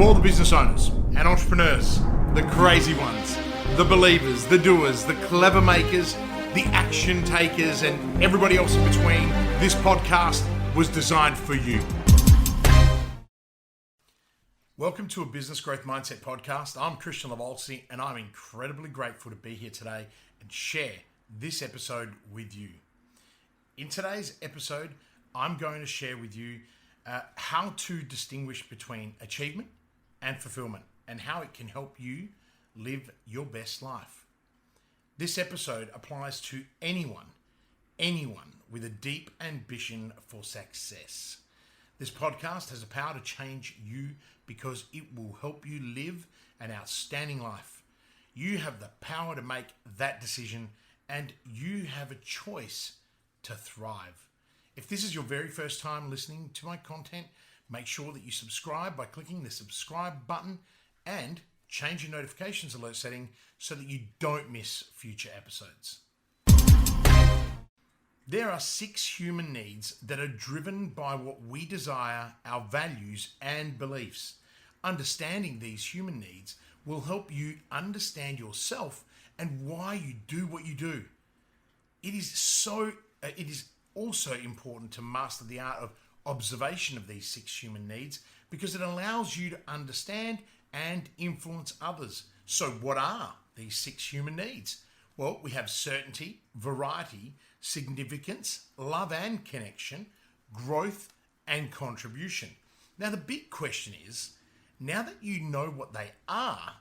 all the business owners and entrepreneurs, the crazy ones, the believers, the doers, the clever makers, the action takers, and everybody else in between, this podcast was designed for you. Welcome to a Business Growth Mindset podcast. I'm Kristian Livolsi, and I'm incredibly grateful to be here today and share this episode with you. In today's episode, I'm going to share with you how to distinguish between achievement and fulfillment and how it can help you live your best life. This episode applies to anyone with a deep ambition for success. This podcast has the power to change you because it will help you live an outstanding life. You have the power to make that decision, and you have a choice to thrive. If this is your very first time listening to my content, make sure that you subscribe by clicking the subscribe button and change your notifications alert setting so that you don't miss future episodes. There are 6 human needs that are driven by what we desire, our values, and beliefs. Understanding these human needs will help you understand yourself and why you do what you do. It is also important to master the art of observation of these 6 human needs because it allows you to understand and influence others. So what are these 6 human needs? Well, we have certainty, variety, significance, love and connection, growth, and contribution. Now, the big question is, now that you know what they are,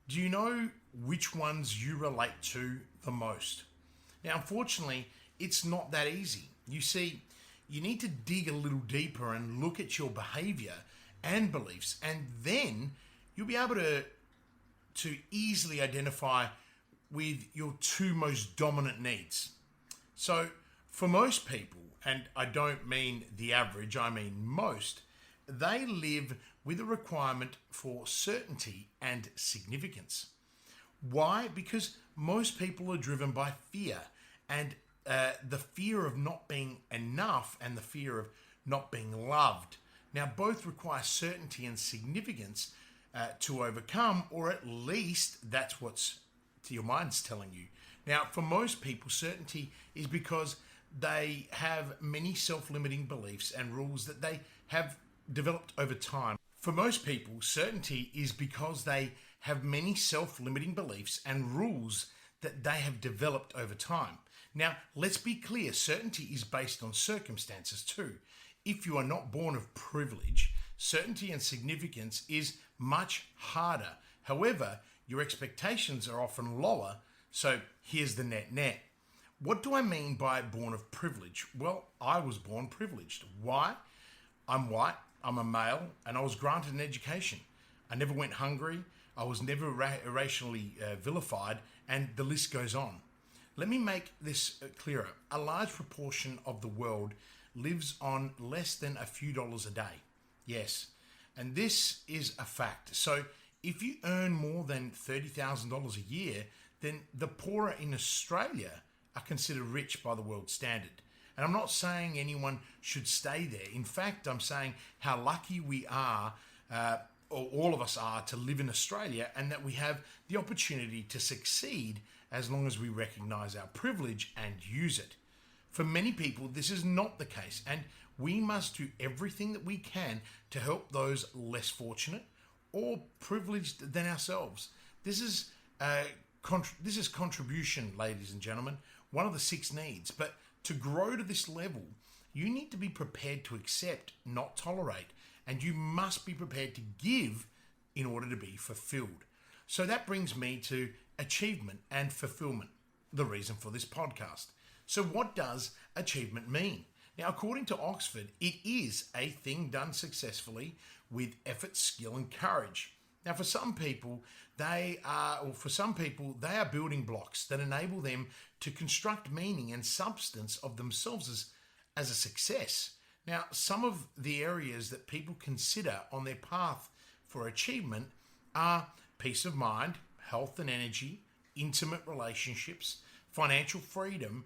do you know which ones you relate to the most? Now, unfortunately, it's not that easy. You see, you need to dig a little deeper and look at your behavior and beliefs, and then you'll be able to easily identify with your 2 most dominant needs. So for most people, and I don't mean the average, I mean most, they live with a requirement for certainty and significance. Why? Because most people are driven by fear, and the fear of not being enough and the fear of not being loved. Now, both require certainty and significance to overcome, or at least that's what your mind's telling you. Now, for most people, certainty is because they have many self-limiting beliefs and rules that they have developed over time. For most people, certainty is because they have many self-limiting beliefs and rules that they have developed over time. Now, let's be clear, certainty is based on circumstances too. If you are not born of privilege, certainty and significance is much harder. However, your expectations are often lower, so here's the net. What do I mean by born of privilege? Well, I was born privileged. Why? I'm white, I'm a male, and I was granted an education. I never went hungry, I was never racially vilified, and the list goes on. Let me make this clearer. A large proportion of the world lives on less than a few dollars a day. Yes, and this is a fact. So if you earn more than $30,000 a year, then the poorer in Australia are considered rich by the world standard. And I'm not saying anyone should stay there. In fact, I'm saying how lucky we are, or all of us are, to live in Australia, and that we have the opportunity to succeed as long as we recognize our privilege and use it. For many people, this is not the case, and we must do everything that we can to help those less fortunate or privileged than ourselves. This is contribution, ladies and gentlemen, one of the 6 needs. But to grow to this level, you need to be prepared to accept, not tolerate, and you must be prepared to give in order to be fulfilled. So that brings me to achievement and fulfillment, the reason for this podcast. So what does achievement mean? Now, according to Oxford, it is a thing done successfully with effort, skill, and courage. Now, for some people, they are building blocks that enable them to construct meaning and substance of themselves as a success. Now, some of the areas that people consider on their path for achievement are peace of mind, health and energy, intimate relationships, financial freedom,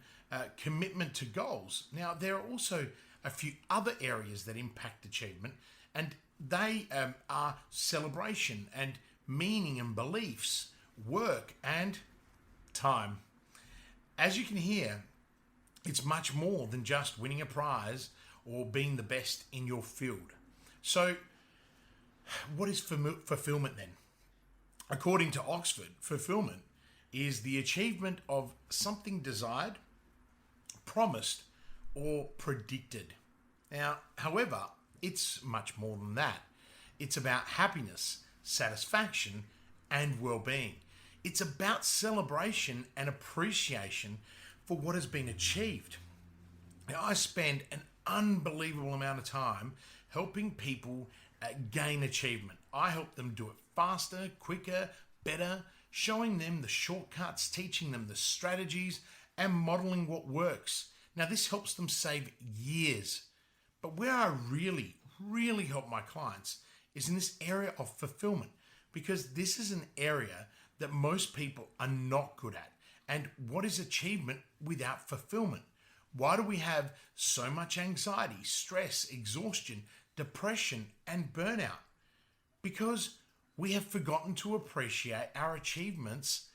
commitment to goals. Now, there are also a few other areas that impact achievement, and they are celebration and meaning and beliefs, work and time. As you can hear, it's much more than just winning a prize or being the best in your field. So, what is fulfillment then? According to Oxford, fulfillment is the achievement of something desired, promised, or predicted. Now, however, it's much more than that. It's about happiness, satisfaction, and well-being. It's about celebration and appreciation for what has been achieved. Now, I spend an unbelievable amount of time helping people gain achievement. I help them do it faster, quicker, better, showing them the shortcuts, teaching them the strategies, and modeling what works. Now, this helps them save years. But where I really help my clients is in this area of fulfillment, because this is an area that most people are not good at. And what is achievement without fulfillment? Why do we have so much anxiety, stress, exhaustion, depression, and burnout? Because we have forgotten to appreciate our achievements,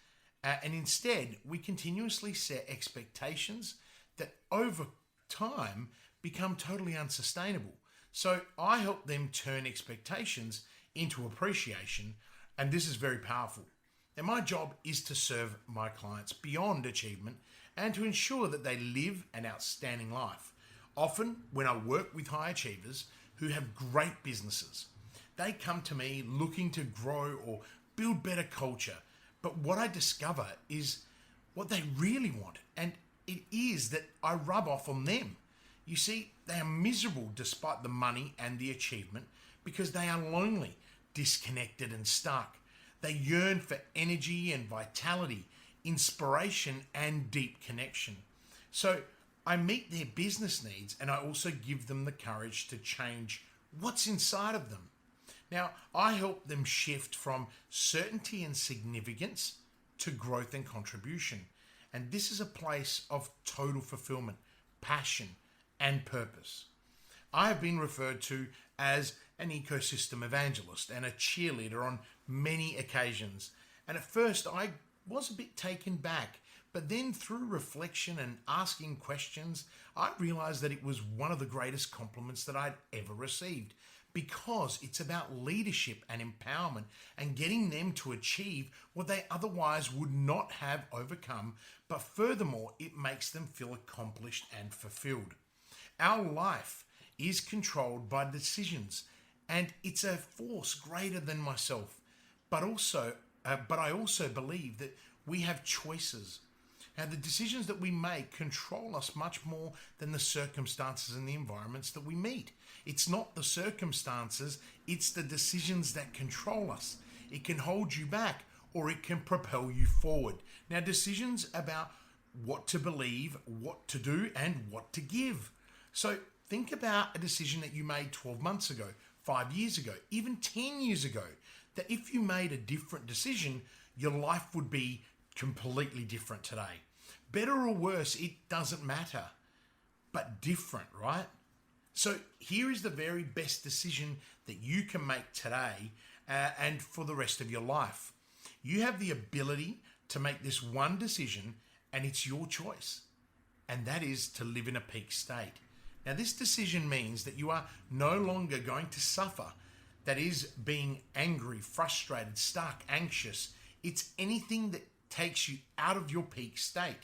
and instead we continuously set expectations that over time become totally unsustainable. So I help them turn expectations into appreciation, and this is very powerful. And my job is to serve my clients beyond achievement and to ensure that they live an outstanding life. Often, when I work with high achievers who have great businesses, they come to me looking to grow or build better culture. But what I discover is what they really want, and it is that I rub off on them. You see, they are miserable despite the money and the achievement because they are lonely, disconnected, and stuck. They yearn for energy and vitality, inspiration, and deep connection. So I meet their business needs, and I also give them the courage to change what's inside of them. Now, I help them shift from certainty and significance to growth and contribution. And this is a place of total fulfillment, passion, and purpose. I have been referred to as an ecosystem evangelist and a cheerleader on many occasions. And at first I was a bit taken back, but then through reflection and asking questions, I realized that it was one of the greatest compliments that I'd ever received, because it's about leadership and empowerment and getting them to achieve what they otherwise would not have overcome, but furthermore, it makes them feel accomplished and fulfilled. Our life is controlled by decisions, and it's a force greater than myself. But I also believe that we have choices. And the decisions that we make control us much more than the circumstances and the environments that we meet. It's not the circumstances, it's the decisions that control us. It can hold you back or it can propel you forward. Now, decisions about what to believe, what to do, and what to give. So think about a decision that you made 12 months ago, 5 years ago, even 10 years ago, that if you made a different decision, your life would be completely different today. Better or worse, it doesn't matter, but different, right? So here is the very best decision that you can make today and for the rest of your life. You have the ability to make this one decision, and it's your choice, and that is to live in a peak state. Now, this decision means that you are no longer going to suffer. That is, being angry, frustrated, stuck, anxious. It's anything that takes you out of your peak state.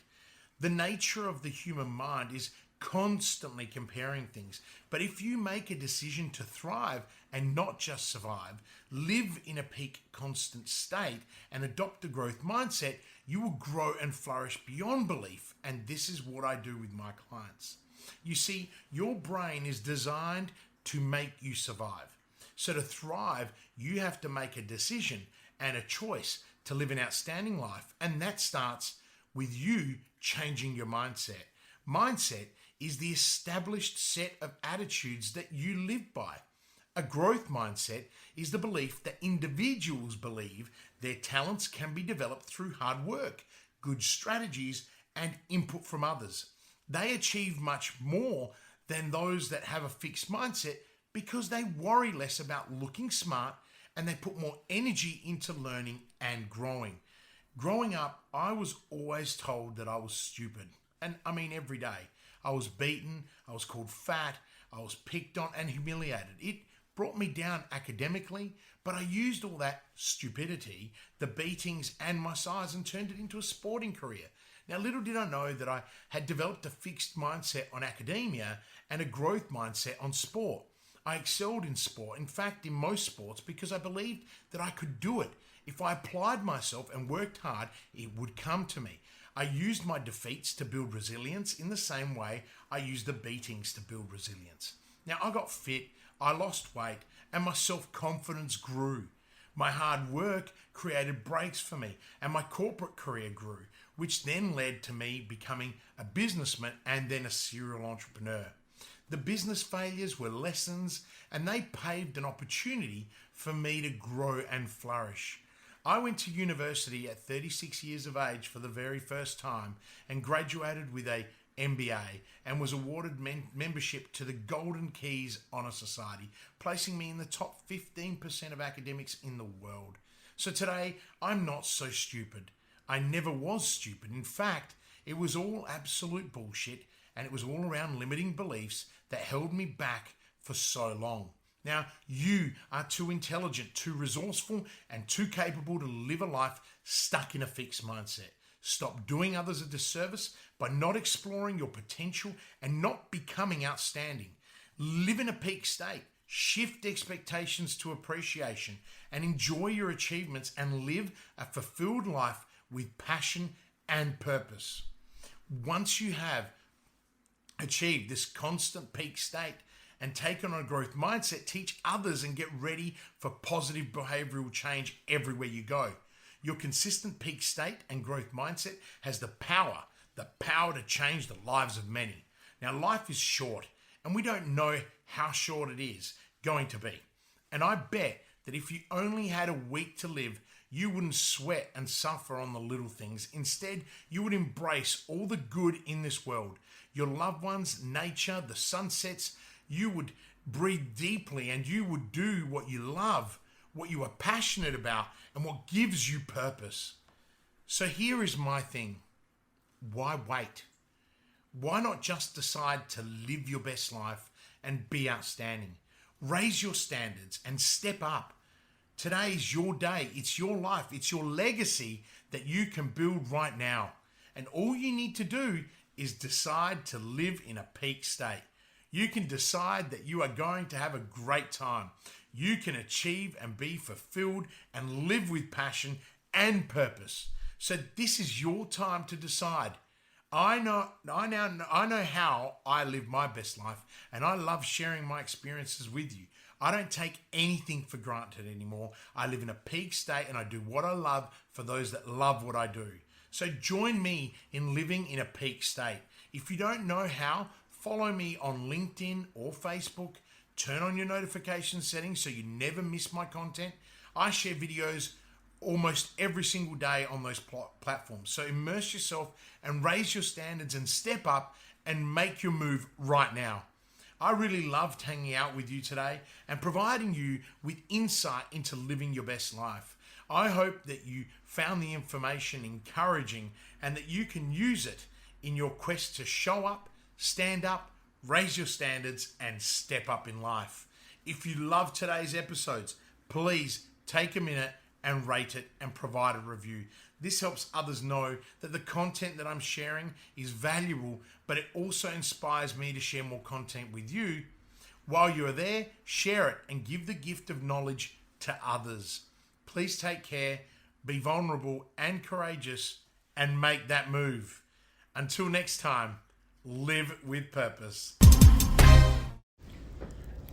The nature of the human mind is constantly comparing things. But if you make a decision to thrive and not just survive, live in a peak constant state and adopt a growth mindset, you will grow and flourish beyond belief. And this is what I do with my clients. You see, your brain is designed to make you survive. So to thrive, you have to make a decision and a choice to live an outstanding life. And that starts with you changing your mindset. Mindset is the established set of attitudes that you live by. A growth mindset is the belief that individuals believe their talents can be developed through hard work, good strategies, and input from others. They achieve much more than those that have a fixed mindset because they worry less about looking smart and they put more energy into learning and growing. Growing up, I was always told that I was stupid. And I mean, every day. I was beaten, I was called fat, I was picked on and humiliated. It brought me down academically, but I used all that stupidity, the beatings and my size, and turned it into a sporting career. Now, little did I know that I had developed a fixed mindset on academia and a growth mindset on sport. I excelled in sport, in fact, in most sports, because I believed that I could do it. If I applied myself and worked hard, it would come to me. I used my defeats to build resilience in the same way I used the beatings to build resilience. Now, I got fit, I lost weight, and my self-confidence grew. My hard work created breaks for me, and my corporate career grew, which then led to me becoming a businessman and then a serial entrepreneur. The business failures were lessons, and they paved an opportunity for me to grow and flourish. I went to university at 36 years of age for the very first time and graduated with a MBA and was awarded membership to the Golden Keys Honor Society, placing me in the top 15% of academics in the world. So today, I'm not so stupid. I never was stupid. In fact, it was all absolute bullshit, and it was all around limiting beliefs that held me back for so long. Now, you are too intelligent, too resourceful, and too capable to live a life stuck in a fixed mindset. Stop doing others a disservice by not exploring your potential and not becoming outstanding. Live in a peak state. Shift expectations to appreciation and enjoy your achievements and live a fulfilled life with passion and purpose. Once you have achieved this constant peak state and taken on a growth mindset, teach others and get ready for positive behavioral change everywhere you go. Your consistent peak state and growth mindset has the power to change the lives of many. Now, life is short, and we don't know how short it is going to be. And I bet that if you only had a week to live, you wouldn't sweat and suffer on the little things. Instead, you would embrace all the good in this world. Your loved ones, nature, the sunsets. You would breathe deeply and you would do what you love, what you are passionate about, and what gives you purpose. So here is my thing. Why wait? Why not just decide to live your best life and be outstanding? Raise your standards and step up. Today is your day. It's your life. It's your legacy that you can build right now. And all you need to do is decide to live in a peak state. You can decide that you are going to have a great time. You can achieve and be fulfilled and live with passion and purpose. So this is your time to decide. I know how I live my best life, and I love sharing my experiences with you. I don't take anything for granted anymore. I live in a peak state and I do what I love for those that love what I do. So join me in living in a peak state. If you don't know how, follow me on LinkedIn or Facebook. Turn on your notification settings so you never miss my content. I share videos almost every single day on those platforms. So immerse yourself and raise your standards and step up and make your move right now. I really loved hanging out with you today and providing you with insight into living your best life. I hope that you found the information encouraging and that you can use it in your quest to show up, stand up, raise your standards, and step up in life. If you love today's episodes, please take a minute and rate it and provide a review. This helps others know that the content that I'm sharing is valuable, but it also inspires me to share more content with you. While you're there, share it and give the gift of knowledge to others. Please take care, be vulnerable and courageous, and make that move. Until next time, live with purpose.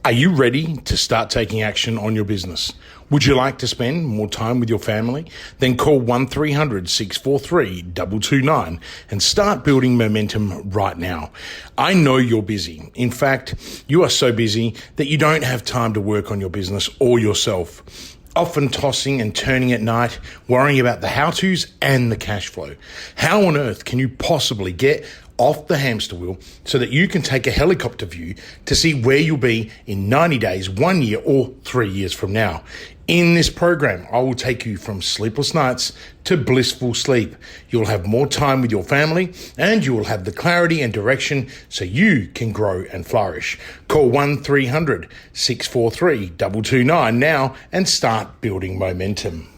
Are you ready to start taking action on your business? Would you like to spend more time with your family? Then call 1300-643-229 and start building momentum right now. I know you're busy. In fact, you are so busy that you don't have time to work on your business or yourself. Often tossing and turning at night, worrying about the how-tos and the cash flow. How on earth can you possibly get off the hamster wheel so that you can take a helicopter view to see where you'll be in 90 days, 1 year, or 3 years from now. In this program, I will take you from sleepless nights to blissful sleep. You'll have more time with your family and you will have the clarity and direction so you can grow and flourish. Call 1-300-643-229 now and start building momentum.